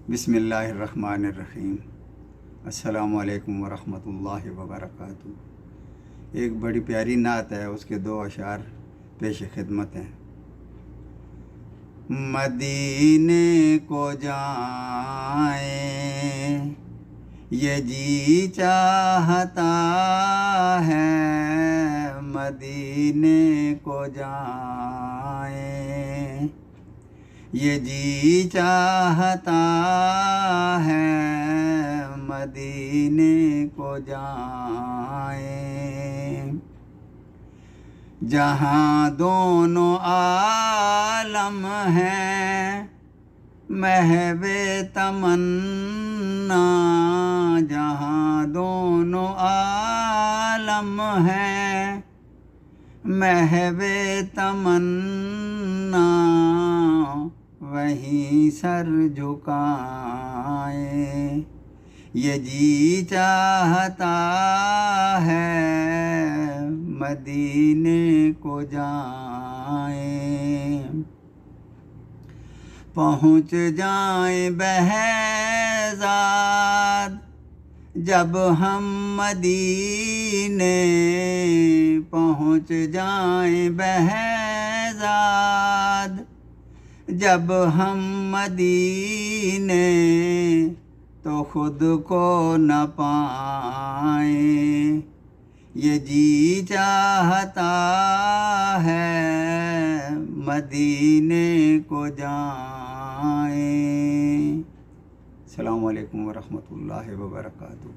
بسم اللہ الرحمن الرحیم۔ السلام علیکم ورحمۃ اللہ وبرکاتہ۔ ایک بڑی پیاری نعت ہے، اس کے 2 اشعار پیش خدمت ہیں۔ مدینے کو جائیں یہ جی چاہتا ہے، مدینے کو جائیں یہ جی چاہتا ہے، مدینے کو جائیں جہاں دونوں عالم ہیں محو تمنا، جہاں دونوں عالم ہیں محو تمنا، وہیں سر جھکائیں یہ جی چاہتا ہے، مدینے کو جائیں پہنچ جائیں بہزاد جب ہم مدینے، پہنچ جائیں بہزاد جب ہم مدینے، تو خود کو نہ پائیں یہ جی چاہتا ہے، مدینے کو جائیں۔ السلام علیکم ورحمۃ اللہ وبرکاتہ۔